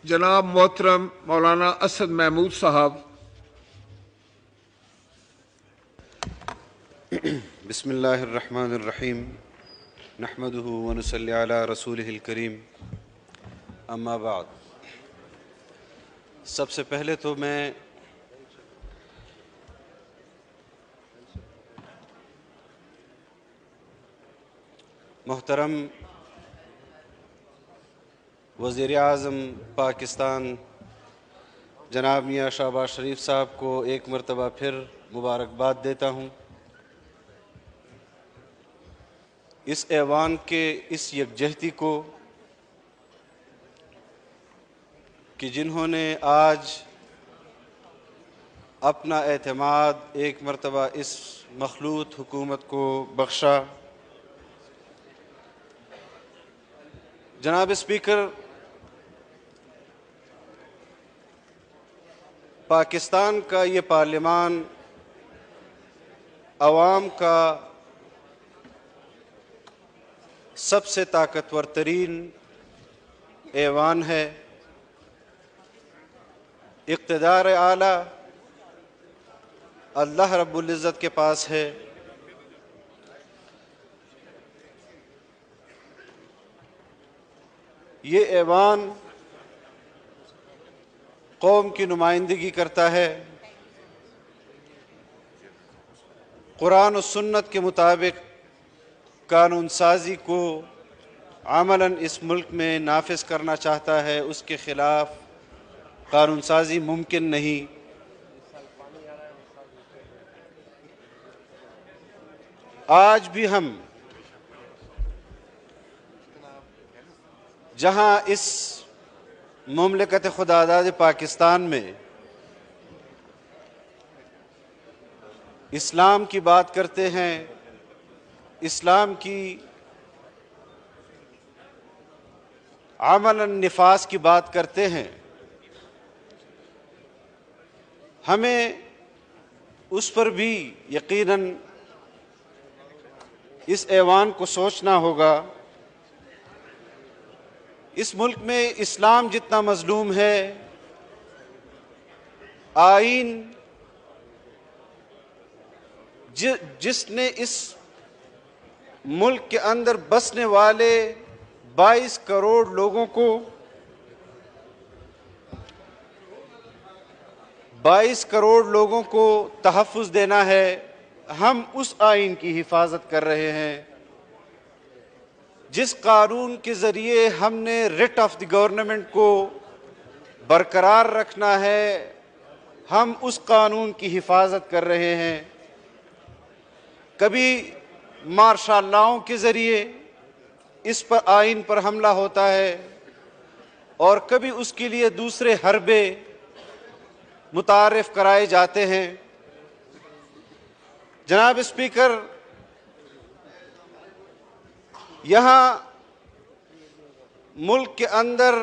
जनाब मोहतरम मौलाना असद महमूद साहब। बिस्मिल्लाहिर्रहमानिर्रहीम नहमदुहु व नुसल्ली अला रसूलिहिल करीम अम्मा बाद। सबसे पहले तो मैं मोहतरम वज़ीर आज़म पाकिस्तान जनाब मियाँ शहबाज शरीफ साहब को एक मरतबा फिर मुबारकबाद देता हूँ। इस ऐवान के इस यकजहती को कि जिन्होंने आज अपना एतमाद एक मरतबा इस मखलूत हुकूमत को बख्शा। जनाब स्पीकर, पाकिस्तान का ये पार्लियामान अवाम का सबसे ताकतवर तरीन ऐवान है। इक़्तिदार आला अल्लाह रब्बुल इज़्ज़त के पास है। ये ऐवान कौम की नुमाइंदगी करता है। कुरान और सुन्नत के मुताबिक कानून साजी को अमलन इस मुल्क में नाफिज करना चाहता है। उसके ख़िलाफ़ कानून साजी मुमकिन नहीं। आज भी हम जहाँ इस मुमलिकत खुदादाद पाकिस्तान में इस्लाम की बात करते हैं, इस्लाम की अमलन निफास की बात करते हैं, हमें उस पर भी यकीनन इस ऐवान को सोचना होगा। इस मुल्क में इस्लाम जितना मजलूम है, आईन जिसने इस मुल्क के अंदर बसने वाले 22 करोड़ लोगों को 22 करोड़ लोगों को तहफ़्फ़ुज़ देना है, हम उस आईन की हिफाजत कर रहे हैं। जिस कानून के ज़रिए हमने रिट ऑफ द गवर्नमेंट को बरकरार रखना है, हम उस कानून की हिफाजत कर रहे हैं। कभी मार्शल लॉ के ज़रिए इस पर आइन पर हमला होता है और कभी उसके लिए दूसरे हरबे मुतारिफ कराए जाते हैं। जनाब स्पीकर, यहाँ मुल्क के अंदर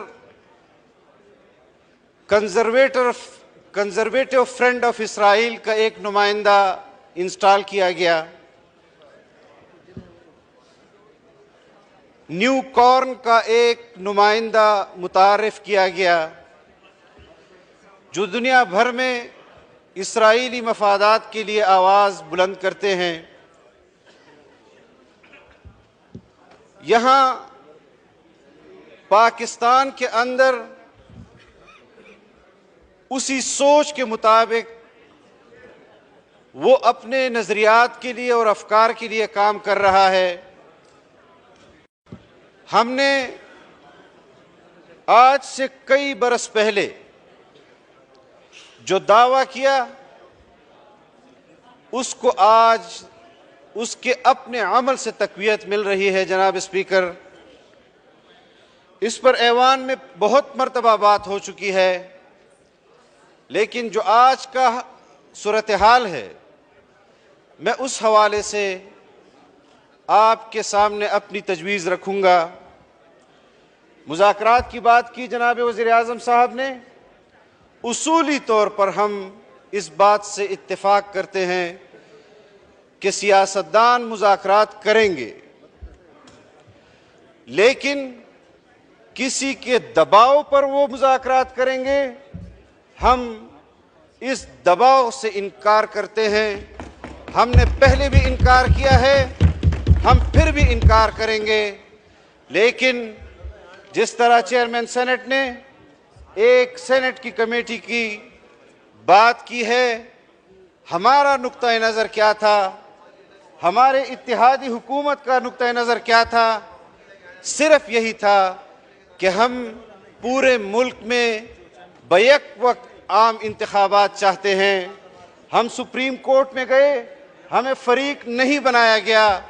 कंजर्वेटिव फ्रंट ऑफ इसराइल का एक नुमाइंदा इंस्टॉल किया गया। न्यू कॉर्न का एक नुमाइंदा मुतारिफ किया गया, जो दुनिया भर में इसराइली मफादात के लिए आवाज़ बुलंद करते हैं। यहाँ पाकिस्तान के अंदर उसी सोच के मुताबिक वो अपने नज़रियात के लिए और अफकार के लिए काम कर रहा है। हमने आज से कई बरस पहले जो दावा किया, उसको आज उसके अपने अमल से तक़वियत मिल रही है। जनाब स्पीकर, इस पर ऐवान में बहुत मरतबा बात हो चुकी है, लेकिन जो आज का सूरत हाल है, मैं उस हवाले से आपके सामने अपनी तजवीज़ रखूँगा। मुज़ाकरात की बात की जनाब वज़ीर आज़म साहब ने। उसूली तौर पर हम इस बात से इत्तेफाक करते हैं कि सियासतदान मुज़ाकरात करेंगे, लेकिन کسی کے دباؤ پر وہ مذاکرات کریں گے، ہم اس دباؤ سے انکار کرتے ہیں۔ ہم نے پہلے بھی انکار کیا ہے، ہم پھر بھی انکار کریں گے۔ لیکن جس طرح چیئرمین سینٹ نے ایک سینٹ کی کمیٹی کی بات کی ہے، ہمارا نقطۂ نظر کیا تھا، ہمارے اتحادی حکومت کا نقطۂ نظر کیا تھا؟ صرف یہی تھا کہ ہم پورے ملک میں بیک وقت عام انتخابات چاہتے ہیں۔ ہم سپریم کورٹ میں گئے، ہمیں فریق نہیں بنایا گیا،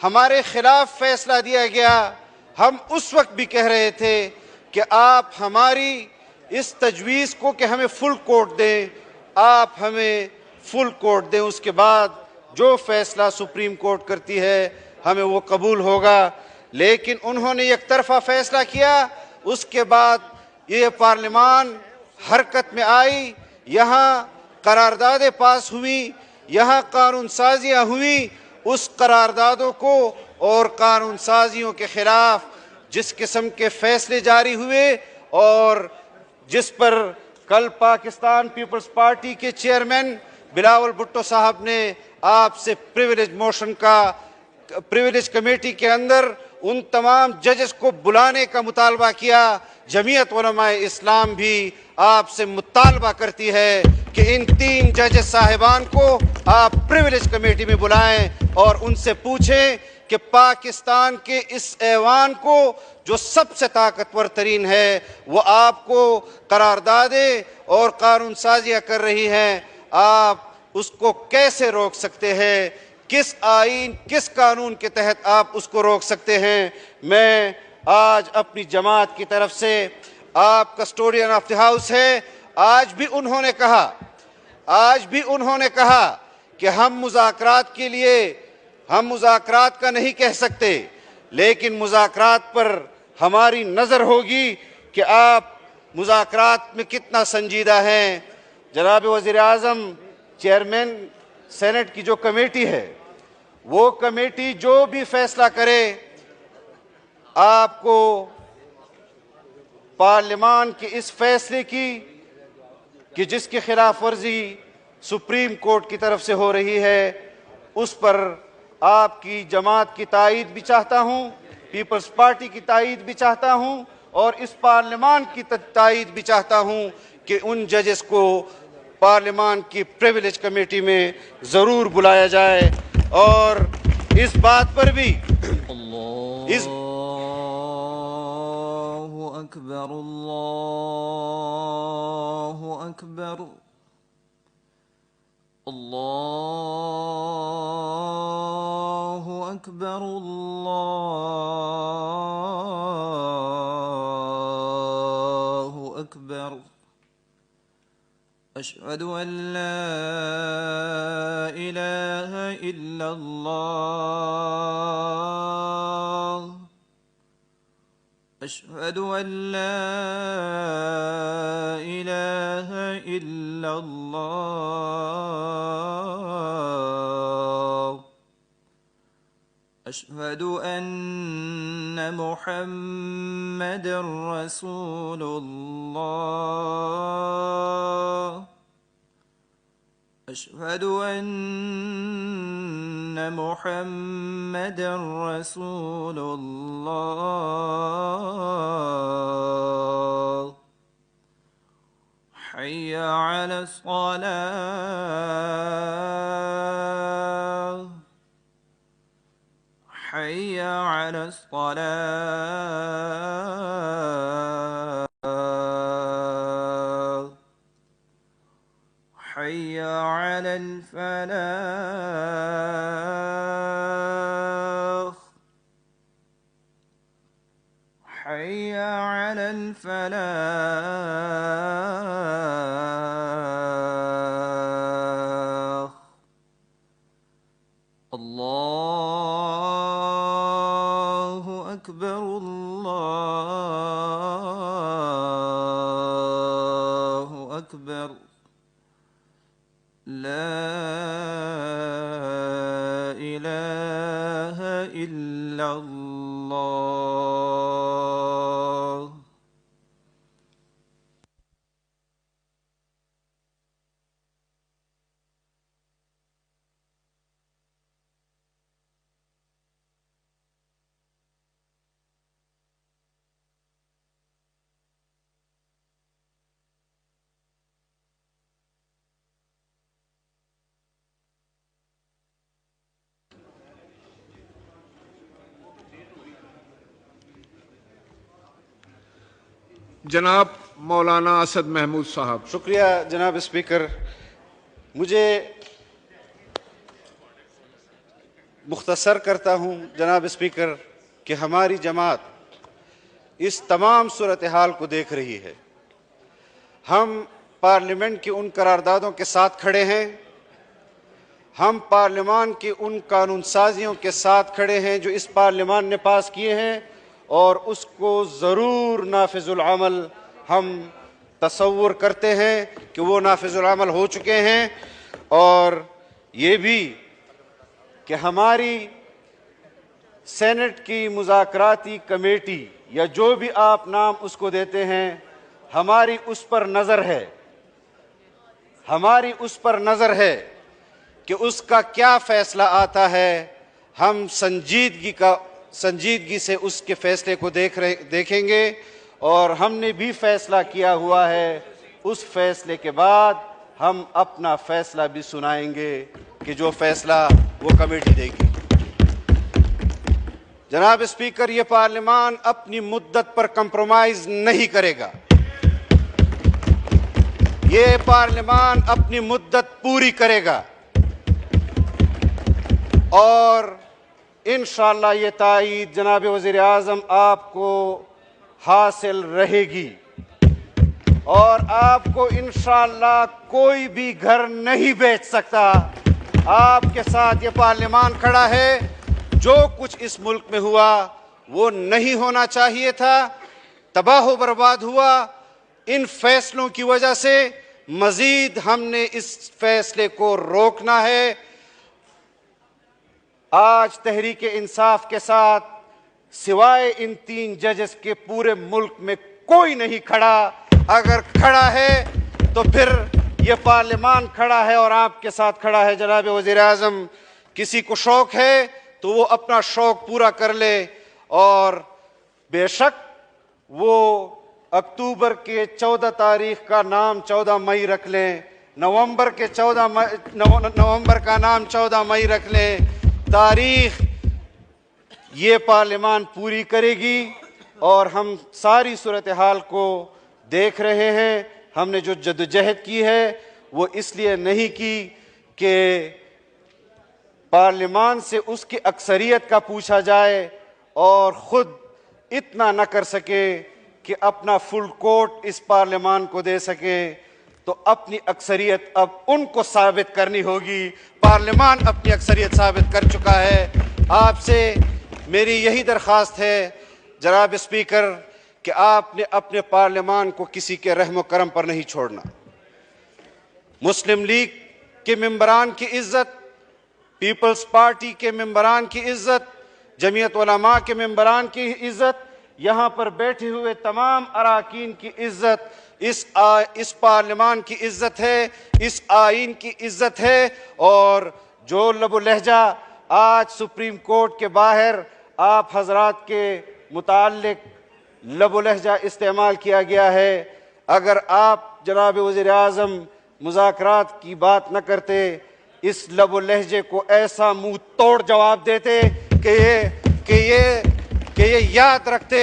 ہمارے خلاف فیصلہ دیا گیا۔ ہم اس وقت بھی کہہ رہے تھے کہ آپ ہماری اس تجویز کو کہ ہمیں فل کوٹ دیں، آپ ہمیں فل کوٹ دیں، اس کے بعد جو فیصلہ سپریم کورٹ کرتی ہے ہمیں وہ قبول ہوگا۔ لیکن انہوں نے یک طرفہ فیصلہ کیا، اس کے بعد یہ پارلیمان حرکت میں آئی، یہاں قراردادیں پاس ہوئیں، یہاں قانون سازیاں ہوئیں۔ اس قراردادوں کو اور قانون سازیوں کے خلاف جس قسم کے فیصلے جاری ہوئے، اور جس پر کل پاکستان پیپلز پارٹی کے چیئرمین بلاول بھٹو صاحب نے آپ سے پریویلیج کمیٹی کے اندر ان تمام ججز کو بلانے کا مطالبہ کیا۔ جمعیت علماء اسلام بھی آپ سے مطالبہ کرتی ہے کہ ان 3 ججز صاحبان کو آپ پریویلیج کمیٹی میں بلائیں اور ان سے پوچھیں کہ پاکستان کے اس ایوان کو جو سب سے طاقتور ترین ہے، وہ آپ کو قراردادیں اور قانون سازیاں کر رہی ہیں، آپ اس کو کیسے روک سکتے ہیں؟ کس آئین، کس قانون کے تحت آپ اس کو روک سکتے ہیں؟ میں آج اپنی جماعت کی طرف سے، آپ کسٹوڈین آف دی ہاؤس ہے، آج بھی انہوں نے کہا کہ ہم مذاکرات کے لیے، ہم مذاکرات کا نہیں کہہ سکتے، لیکن مذاکرات پر ہماری نظر ہوگی کہ آپ مذاکرات میں کتنا سنجیدہ ہیں۔ جناب وزیر اعظم، چیئرمین سینٹ کی جو کمیٹی ہے، وہ کمیٹی جو بھی فیصلہ کرے، آپ کو پارلیمان کے اس فیصلے کی کہ جس کی خلاف ورزی سپریم کورٹ کی طرف سے ہو رہی ہے، اس پر آپ کی جماعت کی تائید بھی چاہتا ہوں، پیپلز پارٹی کی تائید بھی چاہتا ہوں، اور اس پارلیمان کی تائید بھی چاہتا ہوں کہ ان ججز کو پارلیمان کی پریویلیج کمیٹی میں ضرور بلایا جائے۔ اور اس بات پر بھی اللہ اکبر، اللہ اکبر، اللہ اکبر، اللہ اکبر۔ اشہد ان لا الہ الا اللہ، اشہد ان لا الہ الا اللہ، اشہد ان محمد رسول اللہ، اشہد ان محمد رسول اللہ۔ حی علی الصلاة، حی علی الصلاة، حی علی الفلاح، حی علی الفلاح۔ اللہ اکبر، اللہ اکبر، لا الہ الا اللہ۔ जनाब मौलाना असद महमूद साहब। शुक्रिया जनाब स्पीकर। मुझे मुख्तसर करता हूँ जनाब स्पीकर कि हमारी जमात इस तमाम सूरत हाल को देख रही है। हम पार्लियामेंट की उन करारदादों के साथ खड़े हैं, हम पार्लियामान की उन कानून साजियों के साथ खड़े हैं जो इस पार्लियामान ने पास किए हैं, और उसको ज़रूर नाफिजुल अमल हम तसव्वुर करते हैं कि वो नाफिजुल अमल हो चुके हैं। और ये भी कि हमारी सेनेट की मुज़ाकराती कमेटी या जो भी आप नाम उसको देते हैं, हमारी उस पर नज़र है, हमारी उस पर नज़र है कि उसका क्या फ़ैसला आता है। हम संजीदगी से उसके फ़ैसले को देखेंगे, और हमने भी फ़ैसला किया हुआ है। उस फ़ैसले के बाद हम अपना फ़ैसला भी सुनाएंगे कि जो फ़ैसला वो कमेटी देगी। जनाब स्पीकर, ये पार्लियामान अपनी मुद्दत पर कंप्रोमाइज़ नहीं करेगा। ये पार्लियामान अपनी मुद्दत पूरी करेगा, और इंशाअल्लाह ये ताईद जनाब वज़ीर आज़म आपको हासिल रहेगी, और आपको इंशाअल्लाह कोई भी घर नहीं बेच सकता। आपके साथ ये पार्लियामान खड़ा है। जो कुछ इस मुल्क में हुआ वो नहीं होना चाहिए था, तबाह बर्बाद हुआ। इन फैसलों की वजह से मजीद हमने इस फैसले को रोकना है। आज तहरीक इंसाफ के साथ सिवाय इन 3 जजेस के पूरे मुल्क में कोई नहीं खड़ा। अगर खड़ा है तो फिर ये पार्लियामान खड़ा है और आपके साथ खड़ा है। जनाब वज़ीर आज़म, किसी को शौक है तो वो अपना शौक पूरा कर ले, और बेशक वो अक्टूबर के 14 तारीख का नाम 14 मई रख लें, नवंबर का नाम 14 मई रख लें। तारीख ये पार्लियामान पूरी करेगी, और हम सारी सूरत हाल को देख रहे हैं। हमने जो जद्दोजहद की है वो इसलिए नहीं की कि पार्लियामान से उसकी अक्सरियत का पूछा जाए और ख़ुद इतना न कर सके कि अपना फुल कोर्ट इस पार्लियामान को दे सके, तो अपनी अक्सरियत अब उनको साबित करनी होगी। पार्लियामान अपनी अक्सरियत साबित कर चुका है। आपसे मेरी यही दरख्वास्त है जनाब स्पीकर कि आपने अपने पार्लियामान को किसी के रहम करम पर नहीं छोड़ना। मुस्लिम लीग के मेंबरान की इज्जत, पीपल्स पार्टी के मेंबरान की इज्जत, जमीयत उलमा के मेंबरान की इज्जत, यहाँ पर बैठे हुए तमाम अराकीन की इज्जत, इस पार्लियामान की इज्जत है, इस आइन की इज्जत है। और जो लबो लहजा आज सुप्रीम कोर्ट के बाहर आप हजरात के मुताल्लिक लबो लहजा इस्तेमाल किया गया है, अगर आप जनाब वज़ीर आज़म मुज़ाकरात की बात न करते, इस लबो लहजे को ऐसा मुंह तोड़ जवाब देते कि ये याद रखते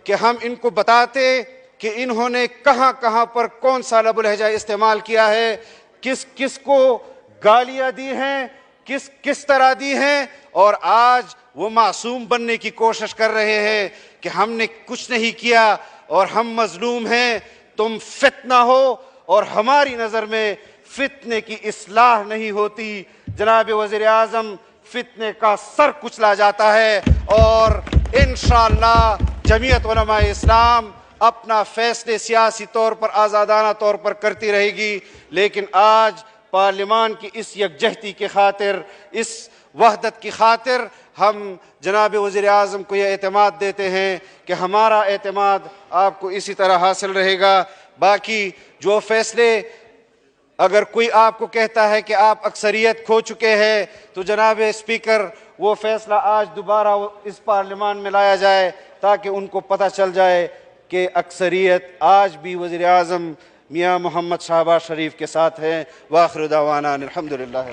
कि हम इनको बताते कि इन्होंने कहाँ कहाँ पर कौन सा लबो लहजा इस्तेमाल किया है, किस किस को गालियाँ दी हैं, किस तरह दी हैं। और आज वो मासूम बनने की कोशिश कर रहे हैं कि हमने कुछ नहीं किया और हम मजलूम हैं, तुम फितना हो। और हमारी नज़र में फितने की इस्लाह नहीं होती। जनाब वज़ीर आज़म, फितने का सर कुचला जाता है, और इंशाअल्लाह जमीयत उलमा इस्लाम अपना फैसले सियासी तौर पर आज़ादाना तौर पर करती रहेगी। लेकिन आज पार्लियामान की इस यकजहती की खातिर, इस वहदत की खातिर हम जनाब वज़ीर आज़म को यह एतमाद देते हैं कि हमारा एतमाद आपको इसी तरह हासिल रहेगा। बाकी जो फैसले, अगर कोई आपको कहता है कि आप अक्सरियत खो चुके हैं, तो जनाब स्पीकर वो फैसला आज दोबारा इस पार्लियामान में लाया जाए ताकि उनको पता चल जाए कि अक्सरियत आज भी वज़ीर आज़म मियाँ मोहम्मद शहबाज शरीफ के साथ है। वाखिर दावाना अल्हम्दुलिल्लाह।